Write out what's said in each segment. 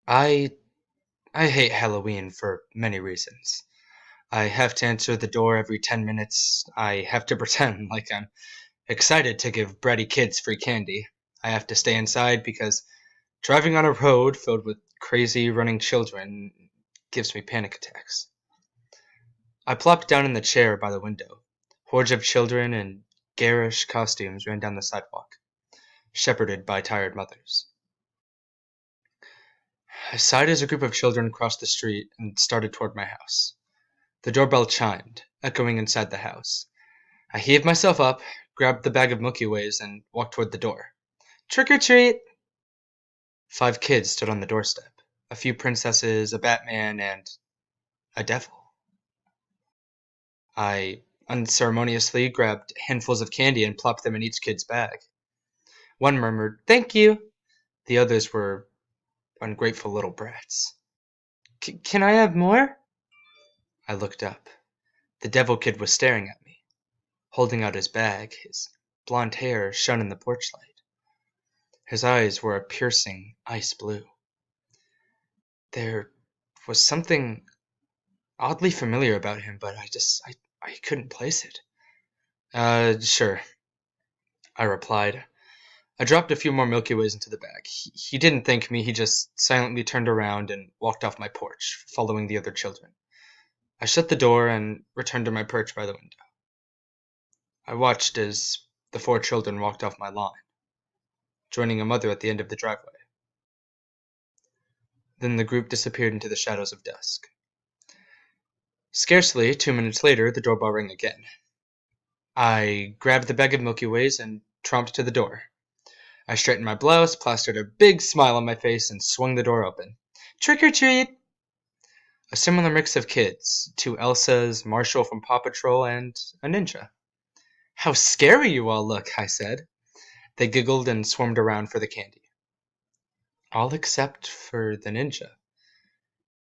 I I hate Halloween for many reasons. I have to answer the door every 10 minutes. I have to pretend like I'm excited to give bratty kids free candy. I have to stay inside because driving on a road filled with crazy running children gives me panic attacks. I plopped down in the chair by the window. Hordes of children in garish costumes ran down the sidewalk, shepherded by tired mothers. I sighed as a group of children crossed the street and started toward my house. The doorbell chimed, echoing inside the house. I heaved myself up, grabbed the bag of Milky Ways, and walked toward the door. Trick or treat! 5 kids stood on the doorstep. A few princesses, a Batman, and a devil. I unceremoniously grabbed handfuls of candy and plopped them in each kid's bag. One murmured, "Thank you." The others were ungrateful little brats. Can I have more? I looked up. The devil kid was staring at me, holding out his bag. His blond hair shone in the porch light. His eyes were a piercing ice blue. There was something oddly familiar about him, but I couldn't place it. Sure, I replied. I dropped a few more Milky Ways into the bag. He didn't thank me, he just silently turned around and walked off my porch, following the other children. I shut the door and returned to my perch by the window. I watched as the 4 children walked off my lawn, joining a mother at the end of the driveway. Then the group disappeared into the shadows of dusk. Scarcely 2 minutes later, the doorbell rang again. I grabbed the bag of Milky Ways and tromped to the door. I straightened my blouse, plastered a big smile on my face, and swung the door open. Trick or treat! A similar mix of kids, 2 Elsas, Marshall from Paw Patrol, and a ninja. How scary you all look, I said. They giggled and swarmed around for the candy. All except for the ninja.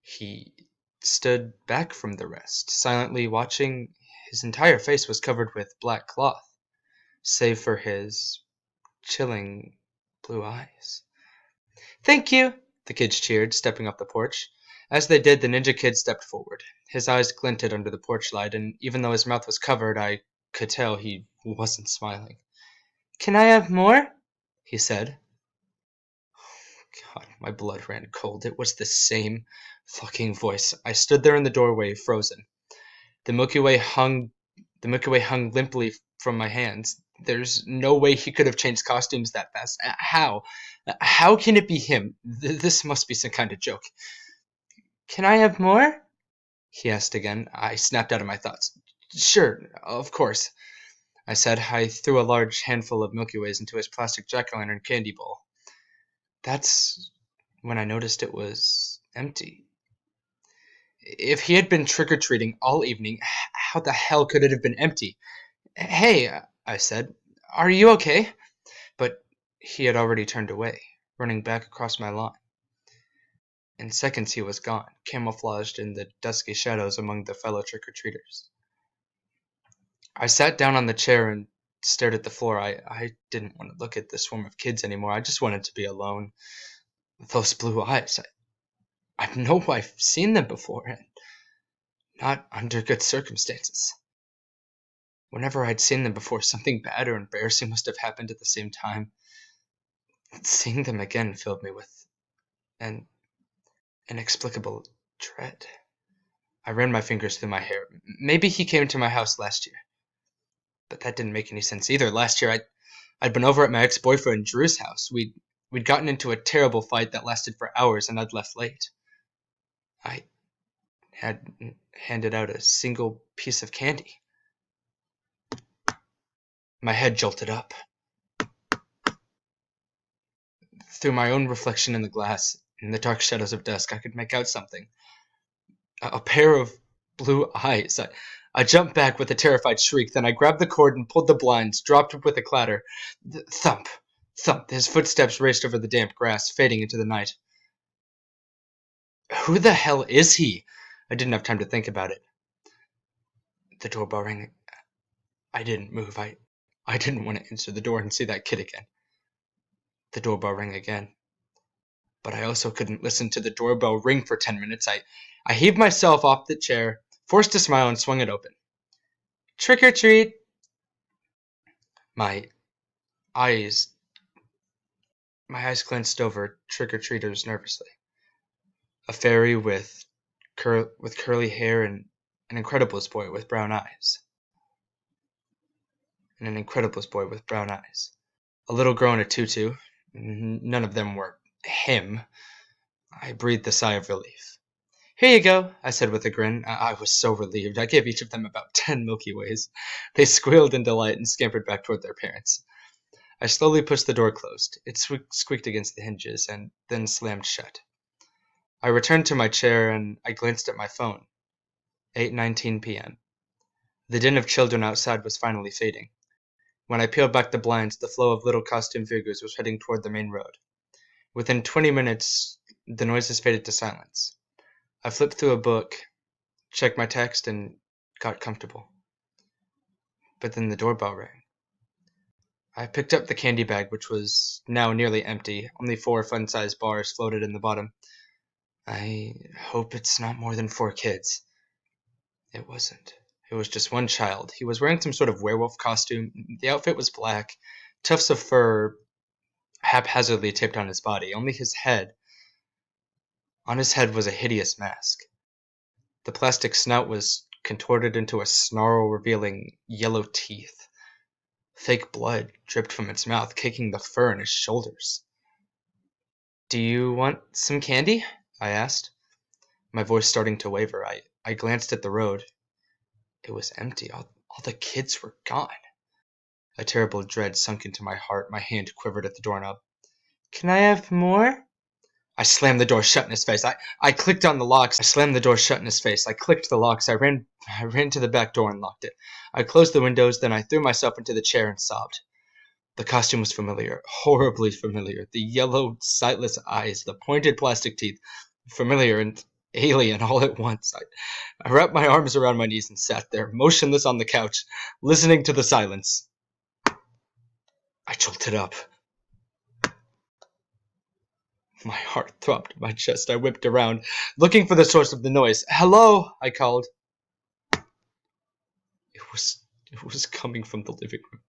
He stood back from the rest, silently watching. His entire face was covered with black cloth, save for his chilling blue eyes. Thank you, the kids cheered, stepping up the porch. As they did, the ninja kid stepped forward. His eyes glinted under the porch light, and even though his mouth was covered, I could tell he wasn't smiling. Can I have more? He said. God, my blood ran cold. It was the same fucking voice. I stood there in the doorway, frozen. The Milky Way hung the Milky Way hung limply from my hands. There's no way he could have changed costumes that fast. How? How can it be him? This must be some kind of joke. Can I have more? He asked again. I snapped out of my thoughts. Sure, of course, I said. I threw a large handful of Milky Ways into his plastic jack-o'-lantern candy bowl. That's when I noticed it was empty. If he had been trick-or-treating all evening, how the hell could it have been empty? Hey, I said, are you okay? But he had already turned away, running back across my lawn. In seconds he was gone, camouflaged in the dusky shadows among the fellow trick-or-treaters. I sat down on the chair and stared at the floor. I didn't want to look at the swarm of kids anymore. I just wanted to be alone. Those blue eyes, I know I've seen them before, and not under good circumstances. Whenever I'd seen them before, something bad or embarrassing must have happened at the same time. Seeing them again filled me with an inexplicable dread. I ran my fingers through my hair. Maybe he came to my house last year. But that didn't make any sense either. Last year I'd been over at my ex-boyfriend Drew's house. We'd gotten into a terrible fight that lasted for hours, and I'd left late. I hadn't handed out a single piece of candy. My head jolted up. Through my own reflection in the glass, in the dark shadows of dusk, I could make out something. A pair of blue eyes. I jumped back with a terrified shriek, then I grabbed the cord and pulled the blinds, dropped with a clatter. Thump! Thump! His footsteps raced over the damp grass, fading into the night. Who the hell is he? I didn't have time to think about it. The doorbell rang. I didn't move. I didn't want to answer the door and see that kid again. The doorbell rang again. but I also couldn't listen to the doorbell ring for 10 minutes. I heaved myself off the chair, forced a smile, and swung it open. Trick or treat! My eyes my eyes glanced over trick-or-treaters nervously. A fairy with curly hair and an Incredibles boy with brown eyes. And an Incredibles boy with brown eyes. A little girl in a tutu. None of them were him. I breathed a sigh of relief. Here you go, I said with a grin. I was so relieved. I gave each of them about 10 Milky Ways. They squealed in delight and scampered back toward their parents. I slowly pushed the door closed. It squeaked against the hinges and then slammed shut. I returned to my chair and I glanced at my phone. 8:19 p.m. The din of children outside was finally fading. When I peeled back the blinds, the flow of little costume figures was heading toward the main road. Within 20 minutes, the noises faded to silence. I flipped through a book, checked my text, and got comfortable. But then the doorbell rang. I picked up the candy bag, which was now nearly empty. Only 4 fun-sized bars floated in the bottom. I hope it's not more than 4 kids. It wasn't. It was just one child. He was wearing some sort of werewolf costume. The outfit was black, tufts of fur haphazardly taped on his body. Only his head. On his head was a hideous mask. The plastic snout was contorted into a snarl revealing yellow teeth. Fake blood dripped from its mouth, caking the fur on his shoulders. Do you want some candy? I asked, my voice starting to waver. I glanced at the road. It was empty. All the kids were gone. A terrible dread sunk into my heart. My hand quivered at the doorknob. Can I have more? I slammed the door shut in his face. I clicked on the locks. I slammed the door shut in his face. I clicked the locks. I ran to the back door and locked it. I closed the windows, then I threw myself into the chair and sobbed. The costume was familiar, horribly familiar. The yellow, sightless eyes, the pointed plastic teeth, familiar and alien all at once. I wrapped my arms around my knees and sat there, motionless on the couch, listening to the silence. I jolted up. My heart throbbed in my chest. I whipped around, looking for the source of the noise. Hello, I called. It was coming from the living room.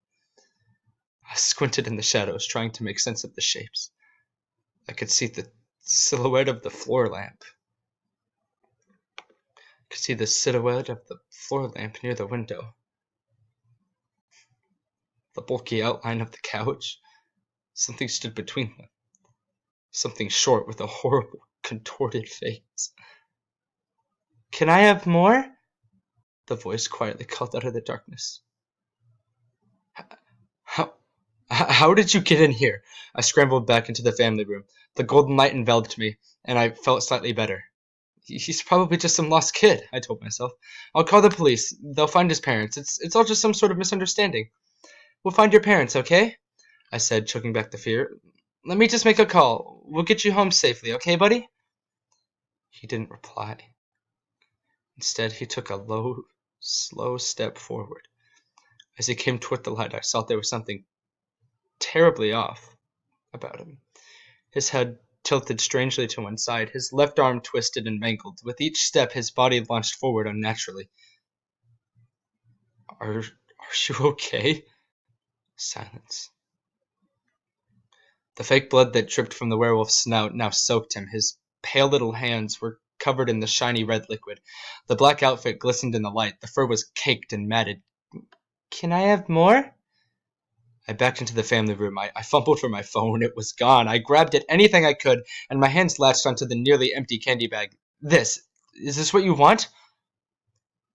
I squinted in the shadows, trying to make sense of the shapes. I could see the silhouette of the floor lamp. Near the window. The bulky outline of the couch. Something stood between them. Something short with a horrible, contorted face. Can I have more? The voice quietly called out of the darkness. How did you get in here? I scrambled back into the family room. The golden light enveloped me, and I felt slightly better. He's probably just some lost kid, I told myself. I'll call the police. They'll find his parents. It's all just some sort of misunderstanding. We'll find your parents, okay? I said, choking back the fear. Let me just make a call. We'll get you home safely, okay, buddy? He didn't reply. Instead, he took a low, slow step forward. As he came toward the light, I saw there was something terribly off about him. His head tilted strangely to one side, his left arm twisted and mangled. With each step, his body launched forward unnaturally. Are you okay? Silence. The fake blood that dripped from the werewolf's snout now soaked him. His pale little hands were covered in the shiny red liquid. The black outfit glistened in the light. The fur was caked and matted. Can I have more? I backed into the family room. I fumbled for my phone. It was gone. I grabbed at anything I could, and my hands latched onto the nearly empty candy bag. Is this what you want?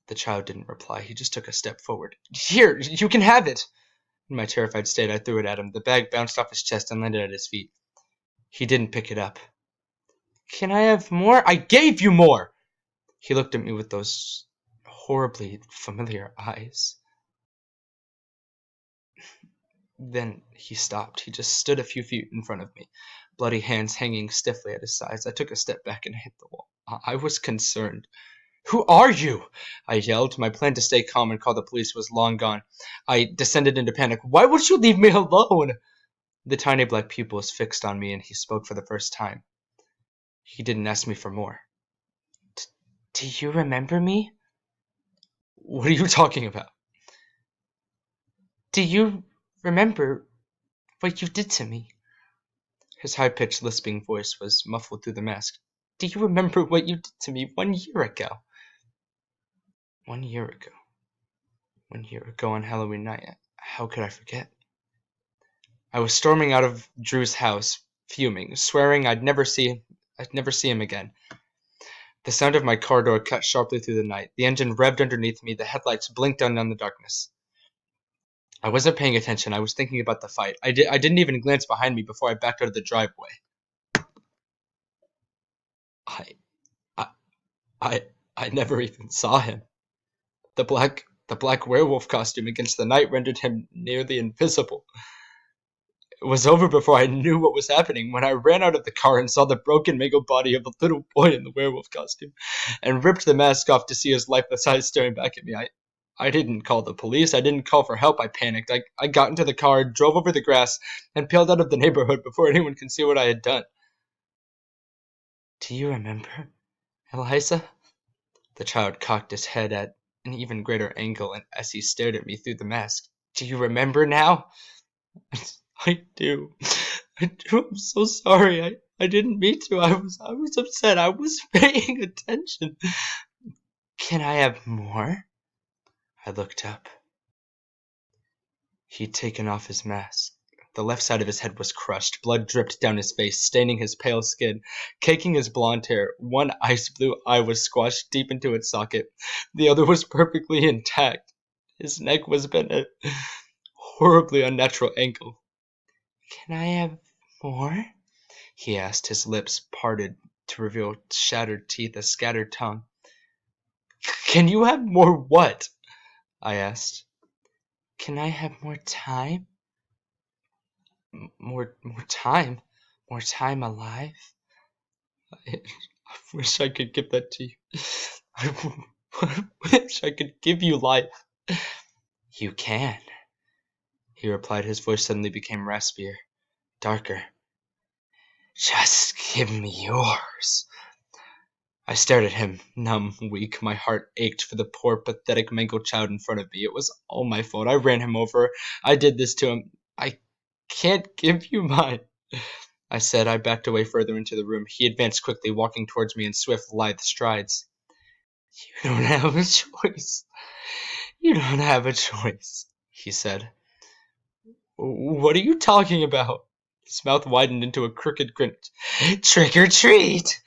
The child didn't reply. He just took a step forward. Here, you can have it. In my terrified state, I threw it at him. The bag bounced off his chest and landed at his feet. He didn't pick it up. Can I have more? I gave you more! He looked at me with those horribly familiar eyes. Then he stopped. He just stood a few feet in front of me, bloody hands hanging stiffly at his sides. I took a step back and hit the wall. I was concerned. Who are you? I yelled. My plan to stay calm and call the police was long gone. I descended into panic. Why would you leave me alone? The tiny black pupils fixed on me, and he spoke for the first time. He didn't ask me for more. Do you remember me? What are you talking about? Do you remember what you did to me? His high-pitched, lisping voice was muffled through the mask. Do you remember what you did to me 1 year ago? 1 year ago. 1 year ago on Halloween night. How could I forget? I was storming out of Drew's house, fuming, swearing I'd never see him again. The sound of my car door cut sharply through the night. The engine revved underneath me. The headlights blinked on in the darkness. I wasn't paying attention. I was thinking about the fight. I didn't even glance behind me before I backed out of the driveway. I, I, I never even saw him. The black werewolf costume against the night rendered him nearly invisible. It was over before I knew what was happening when I ran out of the car and saw the broken, mangled body of a little boy in the werewolf costume, and ripped the mask off to see his lifeless eyes staring back at me. I didn't call the police. I didn't call for help. I panicked. I got into the car, drove over the grass, and peeled out of the neighborhood before anyone could see what I had done. Do you remember, Eliza? The child cocked his head at an even greater angle as he stared at me through the mask. Do you remember now? I do. I do. I'm so sorry. I didn't mean to. I was upset. I was paying attention. Can I have more? I looked up. He'd taken off his mask. The left side of his head was crushed. Blood dripped down his face, staining his pale skin, caking his blond hair. One ice blue eye was squashed deep into its socket. The other was perfectly intact. His neck was bent at a horribly unnatural angle. Can I have more? He asked, his lips parted to reveal shattered teeth, a scattered tongue. Can you have more what? I asked. Can I have more time? More time? More time alive? I wish I could give that to you. I wish I could give you life. You can, he replied. His voice suddenly became raspier, darker. Just give me yours. I stared at him, numb, weak. My heart ached for the poor, pathetic, mangled child in front of me. It was all my fault. I ran him over. I did this to him. I can't give you mine, I said. I backed away further into the room. He advanced quickly, walking towards me in swift, lithe strides. You don't have a choice. You don't have a choice, he said. What are you talking about? His mouth widened into a crooked grin. Trick or treat!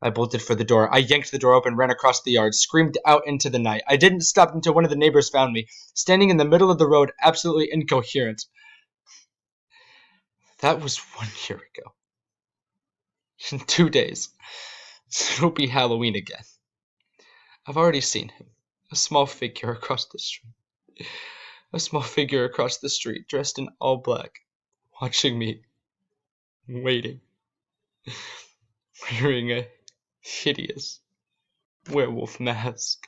I bolted for the door. I yanked the door open, ran across the yard, screamed out into the night. I didn't stop until one of the neighbors found me, standing in the middle of the road, absolutely incoherent. That was 1 year ago. In 2 days, it'll be Halloween again. I've already seen him. A small figure across the street. A small figure across the street, dressed in all black, watching me, waiting, wearing a hideous werewolf mask.